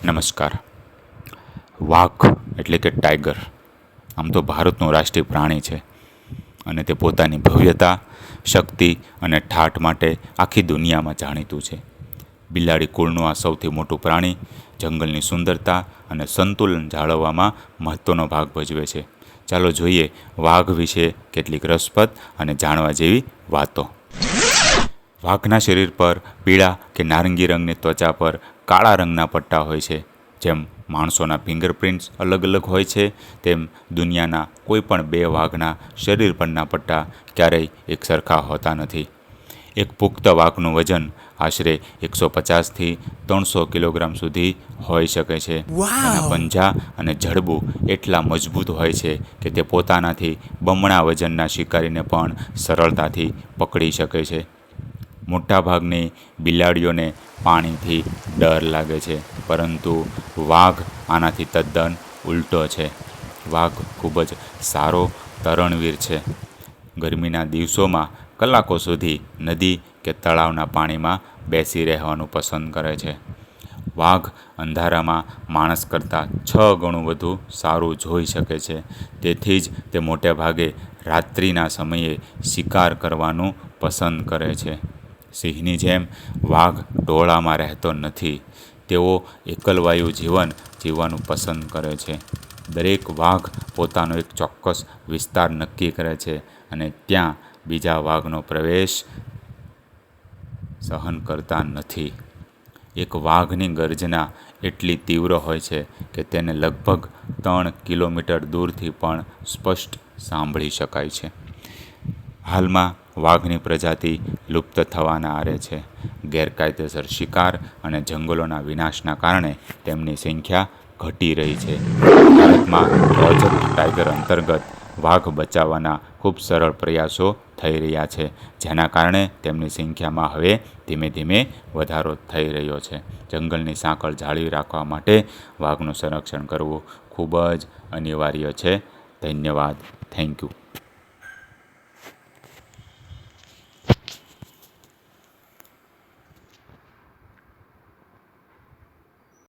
નમસ્કાર. વાઘ એટલે કે ટાઈગર આમ તો ભારતનું રાષ્ટ્રીય પ્રાણી છે અને તે પોતાની ભવ્યતા, શક્તિ અને ઠાઠ માટે આખી દુનિયામાં જાણીતું છે. બિલાડી કુળનું આ સૌથી મોટું પ્રાણી જંગલની સુંદરતા અને સંતુલન જાળવવામાં મહત્ત્વનો ભાગ ભજવે છે. ચાલો જોઈએ વાઘ વિશે કેટલીક રસપ્રદ અને જાણવા જેવી વાતો. વાઘના શરીર પર પીળા કે નારંગી રંગની ત્વચા પર કાળા રંગના પટ્ટા હોય છે. જેમ માણસોના ફિંગરપ્રિન્ટ્સ અલગ અલગ હોય છે, તેમ દુનિયાના કોઈ પણ બે વાઘના શરીર પરના પટ્ટા ક્યારેય એક સરખા હોતા નથી. એક પુખ્ત વાઘનું વજન આશરે 150થી 300 કિલોગ્રામ સુધી હોઈ શકે છે. તેના પંજા અને જડબું એટલા મજબૂત હોય છે કે તે પોતાનાથી બમણા વજનના શિકારીને પણ સરળતાથી પકડી શકે છે. મોટાભાગની બિલાડીઓને પાણીથી ડર લાગે છે, પરંતુ વાઘ આનાથી તદ્દન ઉલટો છે. વાઘ ખૂબ જ સારો તરણવીર છે. ગરમીના દિવસોમાં કલાકો સુધી નદી કે તળાવના પાણીમાં બેસી રહેવાનું પસંદ કરે છે. વાઘ અંધારામાં માણસ કરતાં 6 ગણું વધુ સારું જોઈ શકે છે. તેથી જ તે મોટે ભાગે રાત્રિના સમયે શિકાર કરવાનું પસંદ કરે છે. સિંહની જેમ વાઘ ટોળામાં રહેતો નથી. તેઓ એકલવાયુ જીવન જીવવાનું પસંદ કરે છે. દરેક વાઘ પોતાનો એક ચોક્કસ વિસ્તાર નક્કી કરે છે અને ત્યાં બીજા વાઘનો પ્રવેશ સહન કરતા નથી. એક વાઘની ગર્જના એટલી તીવ્ર હોય છે કે તેને લગભગ 3 કિલોમીટર દૂરથી પણ સ્પષ્ટ સાંભળી શકાય છે. હાલમાં વાઘની પ્રજાતિ લુપ્ત થવાના આરે છે. ગેરકાયદેસર શિકાર અને જંગલોના વિનાશના કારણે તેમની સંખ્યા ઘટી રહી છે. ભારતમાં પ્રોજેક્ટ ટાઈગર અંતર્ગત વાઘ બચાવવાના ખૂબ સરળ પ્રયાસો થઈ રહ્યા છે, જેના કારણે તેમની સંખ્યામાં હવે ધીમે ધીમે વધારો થઈ રહ્યો છે. જંગલની સાંકળ જાળવી રાખવા માટે વાઘનું સંરક્ષણ કરવું ખૂબ જ અનિવાર્ય છે. ધન્યવાદ. Thank you.